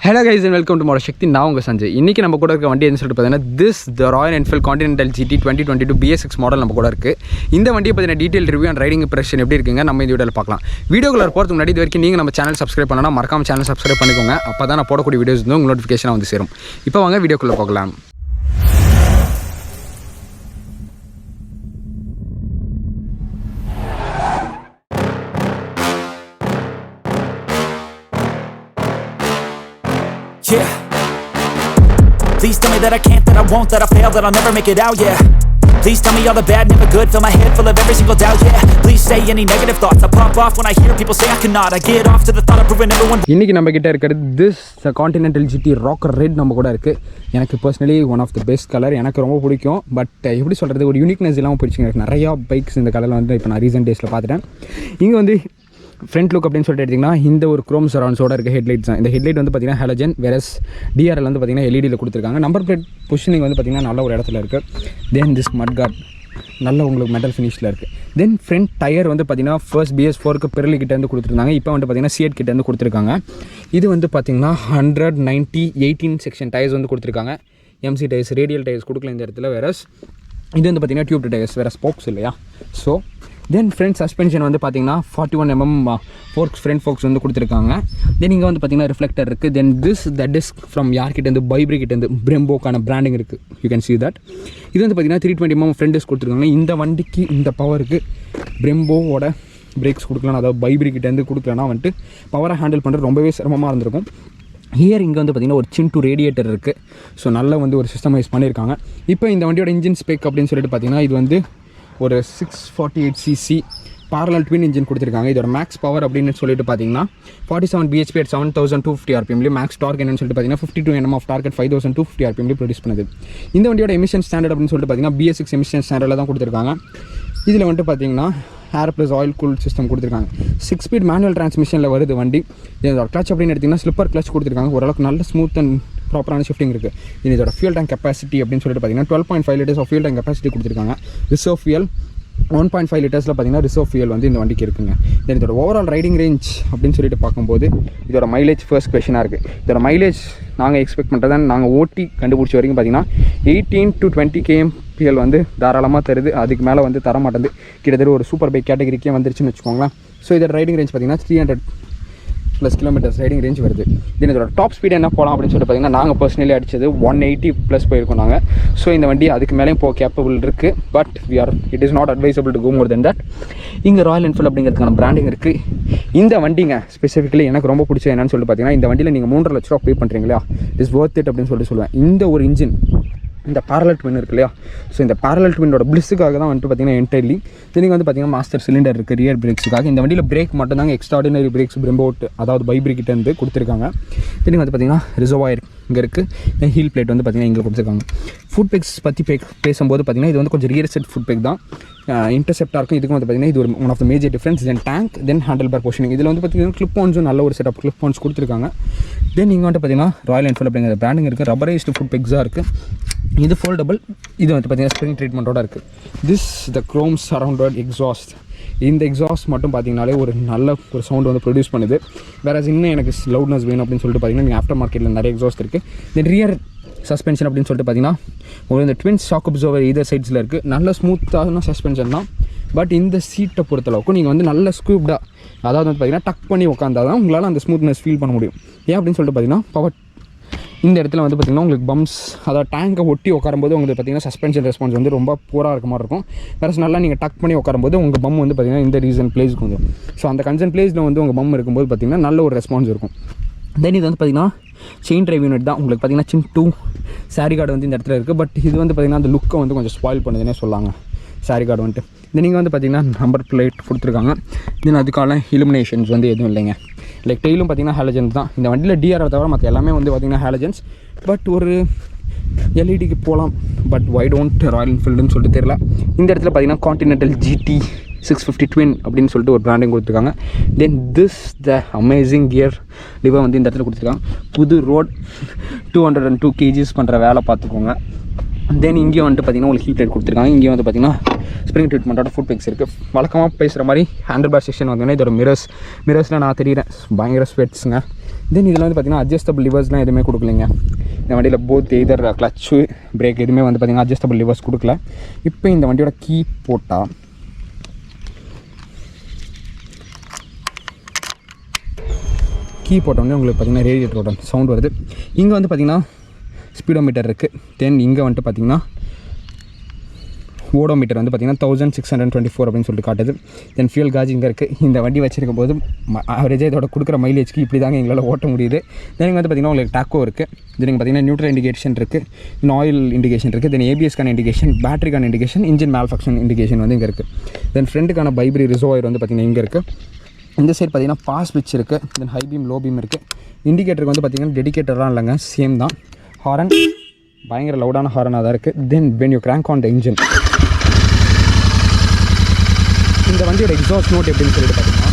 Hello guys and welcome to Sakthi. நான் உங்கள் சஞ்சய். இன்றைக்கி நம்ம கூட இருக்க வண்டி என்ன சொல்லிட்டு பார்த்தீங்கன்னா the Royal Enfield Continantal GT 2022 BS6 model நம்ம கூட இருக்குது. இந்த வண்டியை பற்றின detail review and riding impression எப்படி இருக்குங்க நம்ம இந்த வீடியோவில் பார்க்கலாம். வீடியோக்குள்ள போகிறதுக்கு முன்னாடி இது வரைக்கும் நீங்கள் நம்ம சேனல் சப்ஸ்கிரைப் பண்ணனா மறக்காம சேனல் சப்ஸ்கிரைப் பண்ணிக்கோங்க. அப்போ தான் நான் போடக்கூடிய வீடியோஸ் வந்து உங்களுக்கு நோட்டிஃபிகேஷனாக வந்து சேரும். இப்போ வாங்க வீடியோக்குள்ளே போகலாம். Yeah. Please tell me that I can't, that I won't, that I fail, that I'll never make it out, yeah. Please tell me all the bad, never good, fill my head full of every single doubt, yeah. Please say any negative thoughts, I pop off when I hear people say I cannot. I get off to the thought of proving everyone. இன்னைக்கு நம்ம கிட்ட இருக்கிறது the Continental GT Rocker Red நம்ம கூட இருக்குது. எனக்கு personally one of the best colour, எனக்கு ரொம்ப பிடிக்கும். பட் எப்படி சொல்கிறது, ஒரு யூனிக்னஸ் இல்லாமல் போயிடுச்சுங்க. எனக்கு நிறையா பைக்ஸ் இந்த கலரில் வந்து இப்போ நான் ரீசெண்ட் டேஸில் பார்த்துட்டேன். இங்கே வந்து ஃப்ரண்ட் லுக் அப்படின்னு சொல்லிட்டு எடுத்திங்கன்னா இந்த ஒரு க்ரோம் சரௌண்ட்ஸோட இருக்க ஹெட்லைட்ஸ் தான். இந்த ஹெட்லைட் வந்து பார்த்திங்கன்னா ஹாலஜன், வேறஸ் டிஆர்எல் வந்து பார்த்திங்கன்னா எல்இடியில் கொடுத்துருக்காங்க. நம்பர் பிளேட் பொசிஷனிங் வந்து பார்த்திங்கன்னா நல்ல ஒரு இடத்துல இருக்குது. தென் திஸ் மட்கார்ட் நல்ல உங்களுக்கு மெட்டல் ஃபினிஷில் இருக்குது. தென் ஃப்ரண்ட் டயர் வந்து பார்த்திங்கன்னா ஃபர்ஸ்ட் BS4க்கு பிறலி கிட்டேருந்து கொடுத்துருந்தாங்க. இப்போ வந்து பார்த்திங்கன்னா சிஎட் கிட்டேருந்து கொடுத்துருக்காங்க. இது வந்து பார்த்திங்கன்னா 100/90/18 செக்ஷன் டயர்ஸ் வந்து கொடுத்துருக்காங்க. எம்சி டயர்ஸ், ரேடியல் டயர்ஸ் கொடுக்கல இந்த இடத்துல. வேறஸ் இது வந்து பார்த்திங்கன்னா டியூப் டயர்ஸ், வேறு ஸ்போக்ஸ் இல்லையா. ஸோ தென் ஃப்ரண்ட் சஸ்பென்ஷன் வந்து பார்த்திங்கன்னா 41mm ஃபோர்க்ஸ், ஃப்ரண்ட் ஃபோர்க்ஸ் வந்து கொடுத்துருக்காங்க. தென் இங்கே வந்து பார்த்திங்கன்னா ரிஃப்ளெக்டர் இருக்குது. தென் த டிஸ்க் ஃப்ரம் யார்கிட்டேருந்து பைப்ரிக்கிட்டேருந்து பிரெம்போக்கான பிராண்டிங் இருக்குது. You can see that. இது வந்து பார்த்திங்கன்னா 320mm ஃப்ரண்ட் டிஸ்க் கொடுத்துருக்காங்க. இந்த வண்டிக்கு இந்த பவருக்கு பிரெம்போவோட பிரேக்ஸ் கொடுக்கலாம், அதாவது பைப்ரிக்கிட்டேருந்து கொடுக்கலன்னா வந்துட்டு பவரை ஹேண்டில் பண்ணுறது ரொம்பவே சிரமமாக இருந்திருக்கும். ஹியர் இங்கே வந்து பார்த்திங்கன்னா ஒரு சின் 2 ரேடியேட்டர் இருக்குது. ஸோ நல்லா வந்து ஒரு சிஸ்டமைஸ் பண்ணியிருக்காங்க. இப்போ இந்த வண்டியோட இன்ஜின் ஸ்பெக் அப்படின்னு சொல்லிட்டு பார்த்திங்கன்னா இது வந்து ஒரு 648cc parallel twin engine கொடுத்துருக்காங்க. இதோட மேக்ஸ் பவர் அப்படின்னு சொல்லிட்டு பார்த்தீங்கன்னா 47 bhp at 7250 rpm. Max torque என்னன்னு சொல்லிட்டு பார்த்தீங்கன்னா 52 Nm of torque at 5250 rpm produce பண்ணுது. இந்த வண்டியோட எமிஷன் ஸ்டாண்டர்ட் அப்படின்னு சொல்லிட்டு பார்த்தீங்கன்னா BS6 எமிஷன் ஸ்டாண்டர்டில் தான் கொடுத்துருக்காங்க. இதில் வந்துட்டு பார்த்தீங்கன்னா ஏர் ப்ளஸ் ஆயில் கூல் சிஸ்டம் கொடுத்துருக்காங்க. 6 ஸ்பீட் மேனுவல் டிரான்ஸ்மிஷனில் வருது வண்டி. இதோட கிளச் அப்படின்னு எடுத்திங்கன்னா ஸ்லிப்பர் கிளச் கொடுத்துருக்காங்க. ஓரளவுக்கு நல்ல ஸ்மூத் அண்ட் ப்ராப்பரான ஷிஃப்டிங் இருக்குது. இதோட ஃபியூல் டேங்க் கெப்பாசிட்டி அப்படின்னு சொல்லிட்டு பார்த்தீங்கன்னா 12.5 liters of fuel tank capacity கொடுத்துருக்காங்க. ரிசர்வ் ஃபியூல் 1.5 liters பார்த்தீங்கன்னா ரிசர்வ் ஃபியூல் வந்து இந்த வண்டிக்கு இருக்குங்க. தென் இதோட ஓவரால் ரைடிங் ரேஞ்ச் அப்படின்னு சொல்லிட்டு பார்க்கும்போது இதோட மைலேஜ் ஃபர்ஸ்ட் கொஷனாக இருக்குது. இதோட மைலேஜ் நாங்கள் எக்ஸ்பெக்ட் பண்ணுறதா நாங்கள் ஓட்டி கண்டுபிடிச்ச வரைக்கும் பார்த்தீங்கன்னா 18 to 20 kmpl வந்து தாராளமாக தருது. அதுக்கு மேலே வந்து தர மாட்டேது. கிட்டத்தட்ட ஒரு சூப்பர் பைக் கேட்டகரிக்கே வந்துருச்சுன்னு வச்சுக்கோங்களேன். ஸோ இதோட ரைடிங் ரேஞ்ச் பார்த்தீங்கன்னா 300+ கிலோமீட்டர்ஸ் ரைடிங் ரேஞ்ச் வருது. தென் இதோட டாப் ஸ்பீட் என்ன போகலாம் அப்படின்னு சொல்லிட்டு பார்த்தீங்கன்னா நாங்கள் பர்சனலி அடிச்சது 180+ போயிருக்கோம் நாங்கள். ஸோ இந்த வண்டி அதுக்கு மேலேயும் போக கேப்பபிள் இருக்குது. But it is not advisable to go more than that. இங்கே ராயல் என்ஃபீல்ட் அப்படிங்கிறதுக்கான பிராண்டிங் இருக்குது. இந்த வண்டிங்க ஸ்பெசிஃபிக்கலி எனக்கு ரொம்ப பிடிச்சது என்னன்னு சொல்லிட்டு பார்த்தீங்கன்னா இந்த வண்டியில் நீங்கள் 3.5 லட்ச ரூபா பே பண்ணுறீங்களா, இட் இஸ் ஒர்த் இட் அப்படின்னு சொல்லிட்டு சொல்லுவேன். இந்த ஒரு இன்ஜின், இந்த parallel twin இருக்கு இல்லையா. ஸோ இந்த parallel twinோட பிளிஸுக்காக தான் வந்துட்டு பார்த்தீங்கன்னா என்டைர்லி. தென் வந்து பார்த்தீங்கன்னா மாஸ்டர் சிலிண்டர் இருக்குது ரியர் பிரேக்ஸுக்காக. இந்த வண்டியில் பிரேக் மட்டும் தாங்க எக்ஸ்ட்ராடினரி பிரேக்ஸ் பிரெம்போட் அதாவது பைப்ரிக்கிட்டேருந்து கொடுத்துருக்காங்க. தென் வந்து பார்த்தீங்கன்னா ரிசர்வாயர் இங்கே இருக்குது. ஹீல் பிளேட் வந்து பார்த்தீங்கன்னா இங்கே கொடுத்துருக்காங்க. ஃபுட் பேக்ஸ் பற்றி பேசும்போது பார்த்தீங்கன்னா இது வந்து கொஞ்சம் ரியர் செட் ஃபுட் பேக் தான். இன்டர்செப்டாக இருக்கும். இதுக்கு வந்து பார்த்தீங்கன்னா இது ஒரு one of the major difference. Then tank, then handle bar positioning. இதில் வந்து பார்த்தீங்கன்னா கிளிப் ஆன்ஸும் நல்ல ஒரு செட் ஆஃப் கிளிப் ஆன்ஸ் கொடுத்துருக்காங்க. தென் இங்கே வந்து பார்த்தீங்கன்னா ராயல் என்ஃபீல்ட் அப்படிங்கிற பிராண்டிங் இருக்குது. ரப்பரைஸ்டு ஃபுட் பேக்ஸாக இருக்குது. இது ஃபோல்டபுள். இது வந்து பார்த்தீங்கன்னா ஸ்ப்ரிங் ட்ரீட்மெண்ட்டோட இருக்குது. This the Chrome surrounded exhaust. இந்த எக்ஸாஸ்ட் மட்டும் பார்த்தீங்கனாலே ஒரு நல்ல ஒரு சவுண்ட் வந்து ப்ரொடியூஸ் பண்ணுது. வேறு இன்னும் எனக்கு லவுட்னஸ் வேணும் அப்படின்னு சொல்லிட்டு பார்த்தீங்கன்னா நீங்கள் ஆஃப்டர் மார்க்கெட்டில் நிறைய எக்ஸாஸ்ட் இருக்குது. தென் ரியர் சஸ்பென்ஷன் அப்படின்னு சொல்லிட்டு பார்த்தீங்கன்னா ஒரு இந்த ட்வின்ஸ் ஷாக் அப்சர்வர் இதர் சைட்ஸில் இருக்குது. நல்ல ஸ்மூத்தான சஸ்பென்ஷன் தான். பட் இந்த சீட்டை பொறுத்தளவுக்கு நீங்கள் வந்து நல்ல ஸ்கூப்டாக, அதாவது வந்து பார்த்தீங்கன்னா டக் பண்ணி உட்காந்தால் தான் உங்களால் அந்த ஸ்மூத்னஸ் ஃபீல் பண்ண முடியும். ஏன் அப்படின்னு சொல்லிட்டு பார்த்தீங்கன்னா பவர் இந்த இடத்துல வந்து பார்த்திங்கன்னா உங்களுக்கு பம்ப்ஸ், அதாவது டேங்கை ஒட்டி உட்காரும்போது உங்களுக்கு பார்த்திங்கன்னா சஸ்பென்ஷன் ரெஸ்பான்ஸ் வந்து ரொம்ப பூராக இருக்க மாதிரி இருக்கும். வேறு நல்லா நீங்கள் டக் பண்ணி உட்காரும்போது உங்கள் பம் வந்து பார்த்திங்கன்னா இந்த ரீசன் பிளேஸ்க்கு வந்துடும். ஸோ அந்த கன்சர்ன் பிளேஸில் வந்து உங்கள் பம் இருக்கும்போது பார்த்திங்கன்னா நல்ல ஒரு ரெஸ்பான்ஸ் இருக்கும். தென் இது வந்து பார்த்திங்கன்னா செயின் டிரைவ் யூனிட் தான். உங்களுக்கு பார்த்திங்கன்னா சின் 2 சாரி கார்டு வந்து இந்த இடத்துல இருக்குது. பட் இது வந்து பார்த்திங்கன்னா அந்த லுக்கை வந்து கொஞ்சம் ஸ்பாயில் பண்ணுதுன்னே சொல்லாங்க சாரி கார்டு வந்துட்டு. தென் நீங்கள் வந்து பார்த்திங்கன்னா நம்பர் பிளேட் கொடுத்துருக்காங்க. தென் அதுக்கான இலுமினேஷன்ஸ் வந்து எதுவும் இல்லைங்க. லைக் டெய்லும் பார்த்திங்கன்னா ஹாலஜன்ஸ் தான். இந்த வண்டியில் டிஆரை தவிர மற்ற எல்லாமே வந்து பார்த்திங்கன்னா ஹாலஜன்ஸ். பட் ஒரு எல்இடிக்கு போகலாம். பட் வை டோன்ட் ராயல் என்ஃபீல்டுன்னு சொல்லிட்டு தெரியல. இந்த இடத்துல பார்த்திங்கன்னா Continental GT650 Twin அப்படின்னு சொல்லிட்டு ஒரு பிராண்டிங் கொடுத்துருக்காங்க. தென் த அமேசிங் கியர் லிவர் வந்து இந்த இடத்துல கொடுத்துருக்காங்க. புது ரோட் 202 kgs பண்ணுற வேலை பார்த்துக்கோங்க. தென் இங்கே வந்துட்டு பார்த்திங்கன்னா உங்களுக்கு ஹீட் லைட் கொடுத்துருக்காங்க. இங்கே வந்து பார்த்திங்கன்னா ஸ்ப்ரிங் ட்ரீட்மெண்ட்டோட ஃபுட் பேக்ஸ் இருக்குது. வழக்கமாக பேசுகிற மாதிரி ஹேண்டில் பார் செக்ஷன் வந்தோன்னா இதோட மிரர்ஸில் நான் தெரிகிறேன் பயங்கர ஸ்வெட்ஸுங்க. தென் இதில் வந்து பார்த்திங்கன்னா அட்ஜஸ்டபிள் லிவர்ஸ்லாம் எதுவுமே கொடுக்கலைங்க. இந்த வண்டியில் போத் எய்தர் கிளச்சு பிரேக் எதுவுமே வந்து பார்த்திங்கன்னா அட்ஜஸ்டபிள் லிவர்ஸ் கொடுக்கல. இப்போ இந்த வண்டியோட கீ போட்டால் உங்களுக்கு பார்த்திங்கன்னா ரேடியேட்டரோட சவுண்ட் வருது. இங்கே வந்து பார்த்திங்கன்னா ஸ்பீடோமீட்டர் இருக்குது. தென் இங்கே வந்துட்டு பார்த்திங்கன்னா ஓடோமீட்டர் வந்து பார்த்திங்கன்னா 1624 அப்படின்னு சொல்லிட்டு காட்டுது. தென் ஃபியூல் காஜ் இங்கே இருக்குது. இந்த வண்டி வச்சிருக்கும் போது ஆவரேஜாக இதோட கொடுக்குற மைலேஜ்க்கு இப்படி தாங்க எங்களால் ஓட்ட முடியுது. தென் இங்கே வந்து பார்த்திங்கன்னா உங்களுக்கு டாக்கோ இருக்குது. தென் இங்கே பார்த்திங்கன்னா நியூட்ரல் இண்டிகேஷன் இருக்குது, ஆயில் இண்டிகேஷன் இருக்குது, தென் ஏபிஎஸ்க்கான இண்டிகேஷன், பேட்டரிக்கான இண்டிகேஷன், இன்ஜின் மேல்ஃபங்க்ஷன் இண்டிகேஷன் வந்து இங்கே இருக்குது. தென் ஃப்ரெண்டுக்கான பைப்ரி ரிசர்வாயர் வந்து பார்த்திங்கன்னா இங்கே இருக்குது. இந்த சைடு பார்த்திங்கன்னா பாஸ் ஸ்விட்ச் இருக்குது. Then high beam low beam இருக்குது. இண்டிகேட்டருக்கு வந்து பார்த்திங்கன்னா டெடிகேட்டர்லாம் இல்லைங்க, சேம் தான். ஹாரன் பயங்கர லவுடான ஹாரனாக தான் இருக்குது. Then when you crank on the engine, இந்த வண்டியோட எக்ஸாஸ்ட் நோட் எப்படின்னு சொல்லிட்டு பார்த்தீங்கன்னா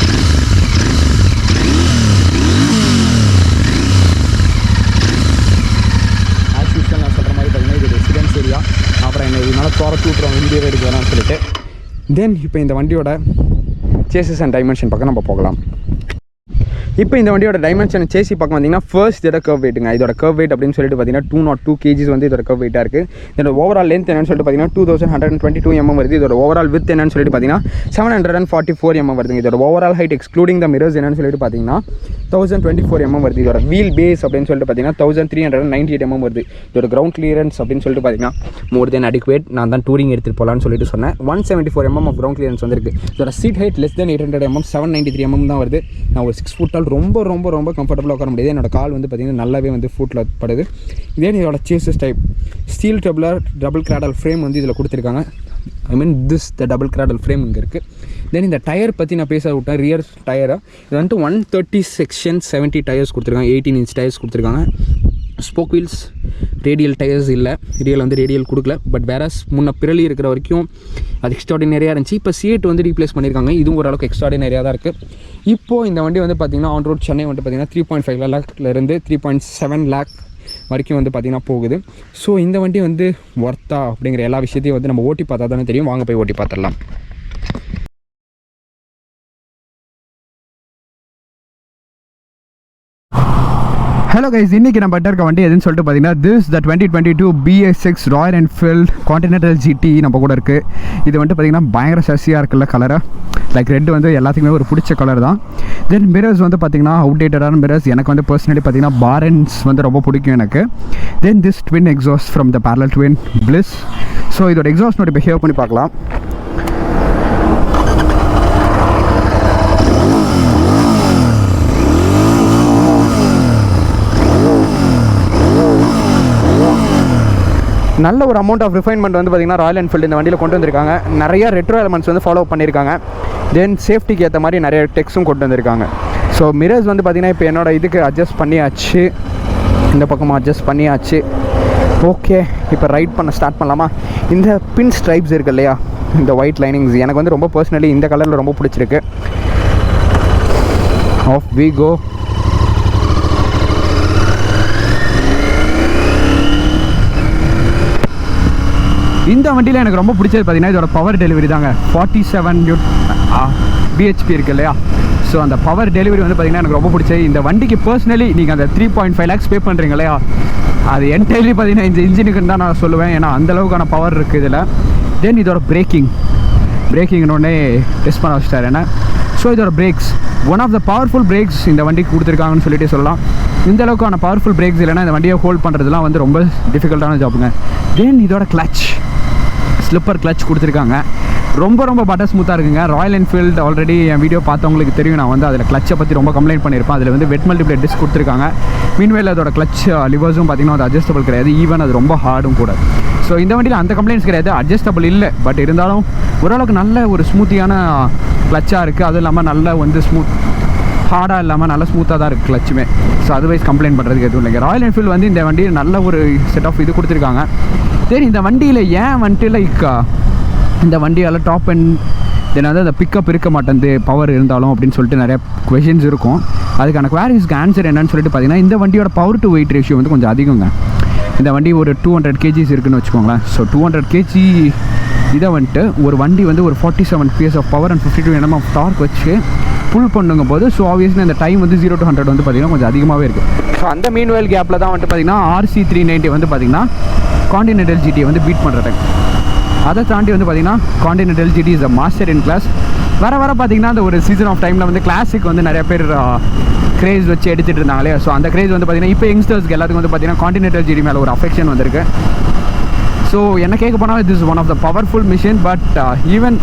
ஆஸ் யூஸ்வல் நான் சொல்கிற மாதிரி பார்த்தீங்கன்னா இது ரெசிடென்ஸ் ஏரியா. அப்புறம் என்ன இதனால் துரத்து விட்ருவாங்க வீடியோ எடுக்க வேணாம்னு சொல்லிட்டு. தென் இப்போ இந்த வண்டியோட சேசஸ் அண்ட் டைமென்ஷன் பக்கம் நம்ம போகலாம். இப்போ இந்த வண்டியோட டைமென்ஷன் சேசி பக்கம் வந்தீங்கன்னா ஃபர்ஸ்ட் இதோட கர்வ் வெயிட்டுங்க. இதோட கர்வ் வெயிட் அப்படின்னு சொல்லிட்டு பார்த்தீங்கன்னா 202 kgs வந்து இதோட கர்வ் வெயிட்டாக இருக்குது. இதோட ஓவரால் லென்த் என்னன்னு சொல்லிட்டு பார்த்தீங்கன்னா 2122 mm வருது. இதோட ஓவரால் வித் என்னன்னு சொல்லிட்டு பார்த்தீங்கன்னா 744 mm வருதுங்க. இதோட ஓவரால் ஹைட் எக்ஸ்க்ளூடிங் த மிரர்ஸ் என்னன்னு சொல்லிட்டு பார்த்தீங்கன்னா 1024 mm வருது. இதோட வீல் பேஸ் அப்படின்னு சொல்லிட்டு பார்த்தீங்கன்னா 1398 mm வருது. இதோட கிரவுண்ட் கிளியரன்ஸ் அப்படின்னு சொல்லிட்டு பார்த்தீங்கன்னா மோர் தென் அடிக்குவேட். நான் தான் டூரிங் எடுத்துகிட்டு போகலான்னு சொல்லிட்டு சொன்னேன். 174 mm ஆஃப் கிரவுண்ட் கிளியரன்ஸ் வந்துருக்கு. இதோட seat height less than 800 mm 793 mm தான் வருது. நான் ஒரு 6 foot ரொம்ப ரொம்ப ரொம்ப கம்ஃபர்டபுளாக உட்கார முடியாது. என்னோட கால் வந்து பார்த்திங்கன்னா நல்லாவே வந்து ஃபுட்டில் படுது. இதே இதோட chases type steel double cradle frame வந்து இதில் கொடுத்துருக்காங்க. ஐ மீன் த டபுள் கிராடல் ஃப்ரேம் இங்கே இருக்குது. தென் இந்த டயர் பற்றி நான் பேச விட்டேன். ரியர் டயரை இது வந்துட்டு 130 section 70 டயர்ஸ் கொடுத்துருக்காங்க. 18 inch டயர்ஸ் கொடுத்துருக்காங்க. ஸ்போக் வீல்ஸ், ரேடியல் டயர்ஸ் இல்லை, ரேடியல் கொடுக்கல. பட் வேற முன்ன பிறலி இருக்கிற வரைக்கும் அது எக்ஸ்ட்ராடினரியாக இருந்துச்சு. இப்போ C8 வந்து ரீப்ளேஸ் பண்ணியிருக்காங்க. இதுவும் ஓரளவுக்கு எக்ஸ்ட்ராடினரியாக தான் இருக்குது. இப்போது இந்த வண்டி வந்து பார்த்திங்கன்னா ஆன் ரோட் சென்னை வந்து பார்த்திங்கன்னா 3.5 lakhலேருந்து 3.7 lakh வரைக்கும் வந்து பார்த்திங்கன்னா போகுது. ஸோ இந்த வண்டி வந்து ஒர்த்தா அப்படிங்கிற எல்லா விஷயத்தையும் வந்து நம்ம ஓட்டி பார்த்தா தானே தெரியும். வாங்க போய் ஓட்டி பார்த்துடலாம். ஹலோ கைஸ், இன்றைக்கி நம்ம இருக்க வண்டி எதுன்னு சொல்லிட்டு பார்த்தீங்கன்னா this the 2022 BS6 Royal Enfield continental GT நம்ம கூட இருக்குது. இது வந்துட்டு பார்த்திங்கன்னா பயங்கர சசியாக இருக்குல்ல கலரை. லைக் ரெட் வந்து எல்லாத்துக்குமே ஒரு பிடிச்ச கலர் தான். தென் மிரர்ஸ் வந்து பார்த்திங்கன்னா அவுடேட்டடான மிரர்ஸ். எனக்கு வந்து பர்சனலி பார்த்திங்கன்னா பாரன்ஸ் வந்து ரொம்ப பிடிக்கும் எனக்கு. Then this twin exhaust from the parallel twin bliss. So இதோட எக்ஸாஸ்ட் நோட் இப்போ ஹியர் பண்ணி பார்க்கலாம். நல்ல ஒரு அமௌண்ட் ஆஃப் ரிஃபைன்மெண்ட் வந்து பார்த்திங்கன்னா ராயல் என்ஃபீல்டு இந்த வண்டியில் கொண்டு வந்திருக்காங்க. நிறைய ரெட்ரோ எலமெண்ட்ஸ் வந்து ஃபாலோ பண்ணியிருக்காங்க. தென் சேஃப்டிக்கு ஏற்ற மாதிரி நிறைய டெக்ஸும் கொண்டு வந்திருக்காங்க. ஸோ மிரர்ஸ் வந்து பார்த்திங்கன்னா இப்போ என்னோடய இதுக்கு அட்ஜஸ்ட் பண்ணியாச்சு. இந்த பக்கமாக அட்ஜஸ்ட் பண்ணியாச்சு. ஓகே, இப்போ ரைட் பண்ண ஸ்டார்ட் பண்ணலாமா? இந்த பின் ஸ்ட்ரைப்ஸ் இருக்குது இல்லையா, இந்த ஒயிட் லைனிங்ஸ் எனக்கு வந்து ரொம்ப பர்சனலி இந்த கலரில் ரொம்ப பிடிச்சிருக்கு. Off we go. இந்த வண்டியில் எனக்கு ரொம்ப பிடிச்சது பார்த்தீங்கன்னா இதோட பவர் டெலிவரி தாங்க. 47 bhp இருக்குது இல்லையா. ஸோ அந்த பவர் டெலிவரி வந்து பார்த்திங்கன்னா எனக்கு ரொம்ப பிடிச்சது. இந்த வண்டிக்கு பர்சனலி நீங்கள் அந்த 3.5 lakhs பே பண்ணுறீங்க இல்லையா, அது என்டையர்லி பார்த்திங்கன்னா இந்த இன்ஜினுக்குன்னு தான் நான் சொல்லுவேன். ஏன்னா அந்தளவுக்கான பவர் இருக்குது இதில். தென் இதோட பிரேக்கிங்னோடனே டெஸ்ட் பண்ண வச்சுட்டார் என்ன. ஸோ இதோட brakes one of the powerful brakes இந்த வண்டிக்கு கொடுத்துருக்காங்கன்னு சொல்லிட்டு சொல்லலாம். இந்த அளவுக்கான பவர்ஃபுல் பிரேக்ஸ் இல்லைன்னா இந்த வண்டியை ஹோல்ட் பண்ணுறதுலாம் வந்து ரொம்ப டிஃபிகல்ட்டான ஜாப்புங்க. தென் இதோட கிளச் ஸ்லிப்பர் கிளச் கொடுத்துருக்காங்க. ரொம்ப பட்டர் ஸ்மூத்தாக இருக்குங்க. ராயல் என்ஃபீல்டு ஆல்ரெடி என் வீடியோ பார்த்தவங்களுக்கு தெரியும். நான் வந்து அதில் கிளச்சை பற்றி ரொம்ப கம்ப்ளைண்ட் பண்ணியிருப்பேன். அதில் வந்து வெட் மல்டிப்ளேட் டிஸ்க் கொடுத்துருக்காங்க. மீன்வேல் அதோட கிளச் லிவர்ஸும் பார்த்திங்கன்னா அது அட்ஜஸ்டபிள் கிடையாது. ஈவன் அது ரொம்ப ஹார்டும் கூட. ஸோ இந்த வண்டியில் அந்த கம்ப்ளைண்ட்ஸ் கிடையாது. அட்ஜஸ்டபிள் இல்லை, பட் இருந்தாலும் ஓரளவுக்கு நல்ல ஒரு ஸ்மூத்தியான கிளச்சாக இருக்குது. அதுவும் இல்லாமல் நல்ல வந்து ஹார்டாக இல்லாமல் நல்லா ஸ்மூத்தாக தான் இருக்குது கிளச்சுமே. ஸோ அதர்வைஸ் கம்ப்ளைண்ட் பண்ணுறதுக்கு எதுவும் இல்லைங்க. ராயல் என்ஃபீல்டு வந்து இந்த வண்டியில் நல்ல ஒரு செட் ஆஃப் இது கொடுத்துருக்காங்க. சரி, இந்த வண்டியில் ஏன் வந்துட்டு லைக் இந்த வண்டியால் டாப் அண்ட் தென் வந்து அந்த பிக்கப் இருக்க மாட்டேங்குது பவர் இருந்தாலும் அப்படின்னு சொல்லிட்டு நிறைய கொஷின்ஸ் இருக்கும். அதுக்கான குவாரிஸ்க்கு ஆன்சர் என்னன்னு சொல்லிட்டு பார்த்தீங்கன்னா இந்த வண்டியோட பவர் டு வெயிட் ரேஷியோ வந்து கொஞ்சம் அதிகங்க. இந்த வண்டி ஒரு 200 kgs இருக்குதுன்னு வச்சுக்கோங்களேன். ஸோ 200 kg இதை வந்துட்டு ஒரு வண்டி வந்து ஒரு 47 PS of power and 52 Nm of torque வச்சு புல் பண்ணுங்க போது ஸோ ஆப்வியஸ்லி அந்த டைம் வந்து 0 to 100 வந்து பார்த்திங்கன்னா கொஞ்சம் அதிகமாகவே இருக்குது. ஸோ அந்த மீன்வேல் கேப்பில் தான் வந்துட்டு பார்த்திங்கன்னா RC390 வந்து பார்த்திங்கன்னா கான்டினென்டல் GT வந்து பீட் பண்ணுற டைம். அதை தாண்டி வந்து பார்த்திங்கன்னா Continental GT is a master in class. வர பார்த்திங்கன்னா அந்த ஒரு சீசன் ஆஃப் டைமில் வந்து கிளாசிக் வந்து நிறைய பேர் கிரேஸ் வச்சு எடுத்துகிட்டு இருந்தாங்களே. ஸோ அந்த கிரேஸ் வந்து பார்த்திங்கன்னா இப்போ யங்ஸ்டர்ஸ்க்கு எல்லாத்துக்கும் வந்து பார்த்திங்கன்னா கான்டினென்டல் GT மேலே ஒரு அஃபெக்ஷன் வந்திருக்கு. ஸோ என்ன கேட்க போனால் this is one of the powerful machine. But even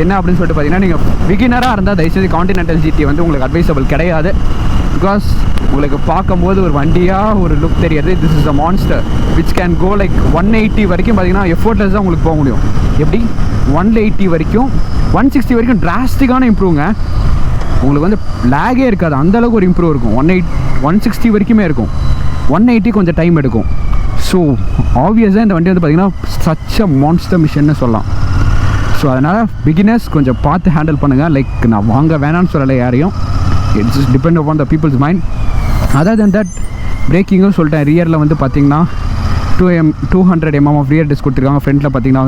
என்ன அப்படின்னு சொல்லிட்டு பார்த்தீங்கன்னா நீங்கள் பிகினராக இருந்தால் தயவுசெய்து கான்டினென்டல் GT வந்து உங்களுக்கு அட்வைசபிள் கிடையாது. பிகாஸ் உங்களுக்கு பார்க்கும்போது ஒரு வண்டியாக ஒரு லுக் தெரியாது. This is a monster which can go like 180 வரைக்கும் பார்த்தீங்கன்னா எஃபோர்ட்லெஸ் தான் உங்களுக்கு போக முடியும். எப்படி 180 வரைக்கும் 160 வரைக்கும் டிராஸ்டிக்கான இம்ப்ரூவ்ங்க. உங்களுக்கு வந்து லேகே இருக்காது, அந்தளவுக்கு ஒரு இம்ப்ரூவ் இருக்கும். 160 வரைக்குமே இருக்கும். 180 கொஞ்சம் டைம் எடுக்கும். ஸோ ஆப்வியஸாக இந்த வண்டி வந்து பார்த்திங்கன்னா சச் அ மான்ஸ்டர் மிஷின்னு சொல்லலாம். ஸோ அதனால் பிகினர்ஸ் கொஞ்சம் பார்த்து ஹேண்டில் பண்ணுங்கள். லைக் நான் வாங்க வேணான்னு சொல்லலை யாரையும், it's depend upon the people's mind. Other than that பிரேக்கிங்கும் சொல்லிட்டேன். ரியரில் வந்து பார்த்திங்கன்னா 200 mm ஆஃப் ரியர் டிஸ்க் கொடுத்துருக்காங்க. ஃப்ரண்ட்டில் பார்த்திங்கன்னா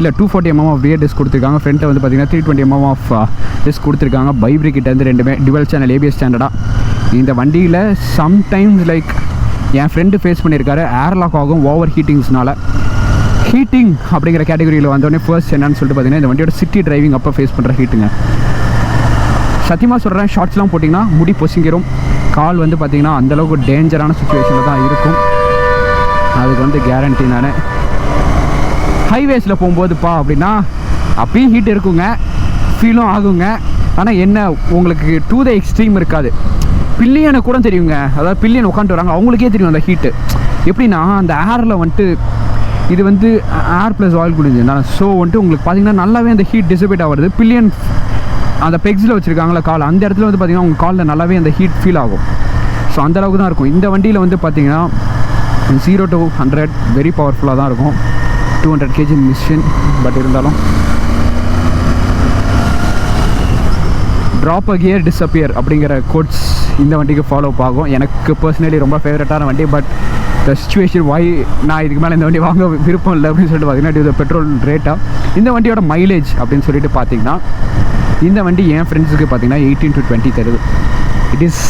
240 mm ஆஃப் ரியர் டிஸ்க் கொடுத்துருக்காங்க. ஃப்ரண்ட்டில் வந்து பார்த்திங்கன்னா 320 mm ஆஃப் டிஸ்க் கொடுத்துருக்காங்க. பைப்ரிக்கிட்ட வந்து ரெண்டுமே டுவல் சேனல் ABS ஸ்டாண்டர்டாக. இந்த வண்டியில் சம்டைம்ஸ் லைக் என் ஃப்ரெண்டு ஃபேஸ் பண்ணியிருக்காரு, ஏர்லாக் ஆகும் ஓவர் ஹீட்டிங்ஸ்னால. ஹீட்டிங் அப்படிங்கிற கேட்டகரியில் வந்தோடனே ஃபர்ஸ்ட் என்னன்னு சொல்லிட்டு பார்த்தீங்கன்னா இந்த வண்டியோட சிட்டி டிரைவிங் அப்போ ஃபேஸ் பண்ணுற ஹீட்டுங்க. சத்தியமாக சொல்கிறேன், ஷார்ட்ஸ்லாம் போட்டிங்கன்னா முடி பொசிங்கிரும். கால் வந்து பார்த்திங்கன்னா அந்தளவுக்கு டேஞ்சரான சுச்சுவேஷனில் தான் இருக்கும். அதுக்கு வந்து கேரண்டி நான். ஹைவேஸில் போகும்போதுப்பா அப்படின்னா அப்பயும் ஹீட் இருக்குங்க, ஃபீலும் ஆகுங்க. ஆனால் என்ன உங்களுக்கு டு த எக்ஸ்ட்ரீம் இருக்காது. பில்லியனை கூட தெரியுங்க, அதாவது பில்லியன் உட்காந்துட்டு வராங்க அவங்களுக்கே தெரியும் அந்த ஹீட்டு எப்படின்னா அந்த ஏரில் வந்துட்டு இது வந்து ஏர் ப்ளஸ் ஆயில் குடிஞ்சுன்னா. ஸோ வந்துட்டு உங்களுக்கு பார்த்திங்கன்னா நல்லாவே அந்த ஹீட் டிசிபேட் ஆகுது. பில்லியன் அந்த பெக்ஸில் வச்சுருக்காங்களா கால், அந்த இடத்துல வந்து பார்த்திங்கன்னா உங்கள் காலில் நல்லாவே அந்த ஹீட் ஃபீல் ஆகும். ஸோ அந்தளவுக்கு தான் இருக்கும். இந்த வண்டியில் வந்து பார்த்திங்கன்னா 0 to 100 வெரி பவர்ஃபுல்லாக தான் இருக்கும். 200 kg மிஷின். பட் இருந்தாலும் ட்ராப் அ கியர் டிஸ்அப்பியர் அப்படிங்கிற கோட்ஸ் இந்த வண்டிக்கு ஃபாலோ ஆகும். எனக்கு பர்சனலி ரொம்ப ஃபேவரட்டான வண்டி. பட் த சிச்சுவேஷன் வாய் நான் இதுக்கு மேலே இந்த வண்டி வாங்க விருப்பம் இல்லை அப்படின்னு சொல்லிட்டு பார்த்தீங்கன்னா இது பெட்ரோல் ரேட்டாக. இந்த வண்டியோட மைலேஜ் அப்படின்னு சொல்லிட்டு பார்த்தீங்கன்னா இந்த வண்டி என் ஃப்ரெண்ட்ஸுக்கு பார்த்தீங்கன்னா 18 to 20 தருது. இட் இஸ்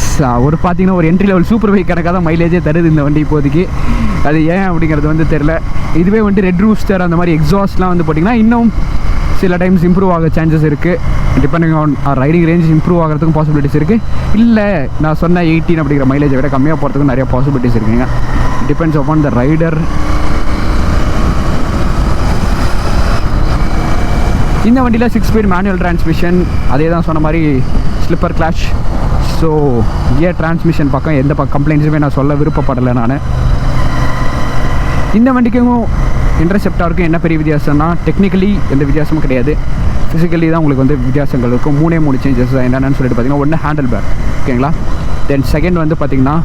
ஒரு பார்த்தீங்கன்னா ஒரு என்ட்ரி லெவல் சூப்பர் பைக் கணக்காக தான் மைலேஜே தருது இந்த வண்டி இப்போதைக்கு. அது ஏன் அப்படிங்கிறது வந்து தெரில. இதுவே வந்து ரெட் ரூஸ்டர் அந்த மாதிரி எக்ஸாஸ்ட்லாம் வந்து பார்த்திங்கன்னா இன்னும் சில டைம்ஸ் இம்ப்ரூவ் ஆக சான்சஸ் இருக்குது. Depending on riding range improve ஆகிறதுக்கும் பாசிபிலிட்டிஸ் இருக்குது. இல்லை நான் சொன்ன 18 அப்படிங்கிற மைலேஜை விட கம்மியாக போகிறதுக்கும் நிறைய பாசிபிலிட்டிஸ் இருக்குங்க. Depends upon the rider. இந்த வண்டியில் 6 ஸ்பீட் மேனுவல் டிரான்ஸ்மிஷன். அதே தான் சொன்ன மாதிரி slipper clash. So gear transmission பக்கம் எந்த கம்ப்ளைண்ட்ஸுமே நான் சொல்ல விருப்பப்படலை நான். இந்த வண்டிக்கும் இன்டர்செப்டாருக்கும் என்ன பெரிய வித்தியாசம்னா டெக்னிக்கலி எந்த வித்தியாசமும் கிடையாது. ஃபிசிக்கலி தான் உங்களுக்கு வந்து வித்தியாசங்கள் இருக்கும். 3 சேஞ்சஸ் தான் என்னென்னு சொல்லிட்டு பார்த்தீங்கன்னா ஒன்று ஹேண்டில் பேர், ஓகேங்களா. தென் செகண்ட் வந்து பார்த்திங்கன்னா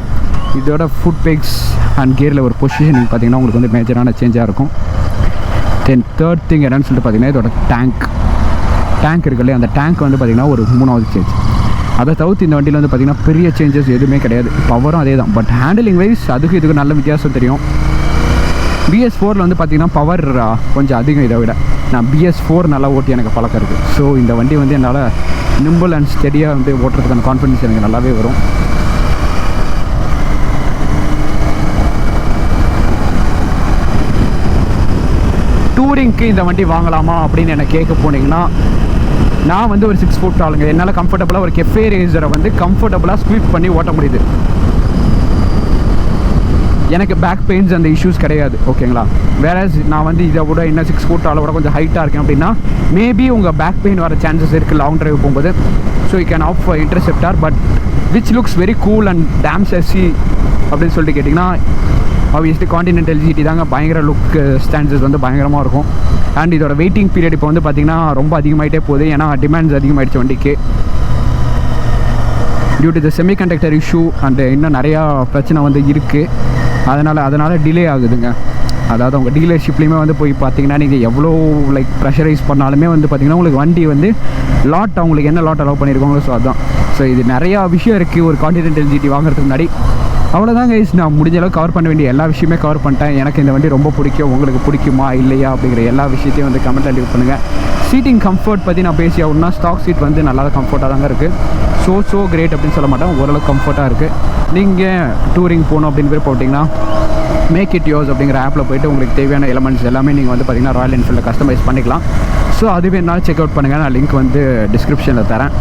இதோட ஃபுட் பேக்ஸ் அண்ட் கியரில் ஒரு பொசிஷனிங் பார்த்திங்கன்னா உங்களுக்கு வந்து மேஜரான சேஞ்சாக இருக்கும். தென் தேர்ட் திங் என்னென்னு சொல்லிட்டு பார்த்திங்கன்னா இதோட டேங்க் இருக்கு இல்லையா, அந்த டேங்க் வந்து பார்த்திங்கன்னா ஒரு 3வது சேஞ்ச். அதை தவிர்த்து இந்த வண்டியில் வந்து பார்த்திங்கன்னா பெரிய சேஞ்சஸ் எதுவுமே கிடையாது. பவரும் அதே தான். பட் ஹேண்டிலிங் வைஸ் அதுக்கு இதுக்கு நல்ல வித்தியாசம் தெரியும். BS4 வந்து பார்த்திங்கன்னா பவர் கொஞ்சம் அதிகம். இதை விட நான் BS4 நல்லா ஓட்டி எனக்கு பழக்கம் இருக்குது. ஸோ இந்த வண்டி வந்து என்னால் நிம்பிள் அண்ட் ஸ்டெடியாக வந்து ஓட்டுறதுக்கான கான்ஃபிடன்ஸ் எனக்கு நல்லாவே வரும். டூரிங்க்கு இந்த வண்டி வாங்கலாமா அப்படின்னு எனக்கு கேட்க போனீங்கன்னா நான் வந்து ஒரு 6 ஃபுட் ஆளுங்க. என்னால் கம்ஃபர்டபுளாக ஒரு கெஃபே ரேசரை வந்து கம்ஃபர்டபுளாக ஸ்குவீப் பண்ணி ஓட்ட முடியுது. எனக்கு பேக் பெயின்ஸ் அந்த இஷ்யூஸ் கிடையாது, ஓகேங்களா. வேற நான் வந்து இதை விட இன்னும் 6 ஃபுட் ஆளை விட கொஞ்சம் ஹைட்டாக இருக்கேன் அப்படின்னா மேபி உங்கள் பேக் பெயின் வர சான்சஸ் இருக்குது லாங் ட்ரைவ் போகும்போது. So you can off Interceptor. But which looks very cool and damn செஸி அப்படின்னு சொல்லிட்டு கேட்டிங்கன்னா ஆப்வியஸ்லி கான்டினென்டல் GT தாங்க. பயங்கர லுக் ஸ்டாண்டர்ட்ஸ் வந்து பயங்கரமாக இருக்கும். அண்ட் இதோட வெயிட்டிங் பீரியட் இப்போ வந்து பார்த்திங்கன்னா ரொம்ப அதிகமாகிட்டே போகுது. ஏன்னா டிமாண்ட்ஸ் அதிகமாகிடுச்சு வண்டிக்கு due to the semiconductor issue and இன்னும் நிறையா பிரச்சனை வந்து இருக்குது. அதனால் டிலே ஆகுதுங்க. அதாவது உங்கள் டீலர்ஷிப்லேயுமே வந்து போய் பார்த்தீங்கன்னா நீங்கள் எவ்வளோ லைக் ப்ரெஷரைஸ் பண்ணாலுமே வந்து பார்த்திங்கன்னா உங்களுக்கு வண்டி வந்து லாட் அவங்களுக்கு என்ன லாட் அலோவ் பண்ணியிருக்காங்களோ ஸோ அதுதான். ஸோ இது நிறையா விஷயம் இருக்குது ஒரு கான்டினென்டல் GT வாங்குறதுக்கு முன்னாடி. அவ்வளோதான் கைஸ், நான் முடிஞ்ச அளவுக்கு கவர் பண்ண வேண்டிய எல்லா விஷயமே கவர் பண்ணிட்டேன். எனக்கு இந்த வண்டி ரொம்ப பிடிக்கும், உங்களுக்கு பிடிக்குமா இல்லையா அப்படிங்கிற எல்லா விஷயத்தையும் வந்து கமெண்ட்டில் லீவ் பண்ணுங்கள். சீட்டிங் கம்ஃபர்ட் பற்றி நான் பேசி ஆகணும்னா ஸ்டாக் சீட் வந்து நல்லா கம்ஃபர்ட்டாக தாங்க இருக்குது. ஸோ கிரேட் அப்படின்னு சொல்ல மாட்டேன், ஓரளவுக்கு கம்ஃபர்ட்டாக இருக்குது. நீங்கள் டூரிங் போகணும் அப்படின்னு பேர் போட்டிங்கன்னா மேக் இட் யோர்ஸ் அப்படிங்கிற ஆப்பில் போய்ட்டு உங்களுக்கு தேவையான எலமெண்ட்ஸ் எல்லாமே நீங்கள் வந்து பார்த்திங்கன்னா ராயல் என்ஃபீல்டில் கஸ்டமைஸ் பண்ணிக்கலாம். ஸோ அதுவே என்னால் செக் அவுட் பண்ணுங்கள், நான் லிங்க் வந்து டிஸ்கிரிப்ஷனில் தரேன்.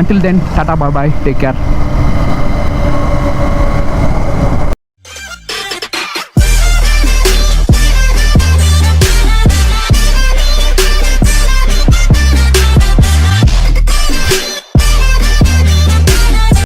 Until then, tata, bye bye, take care.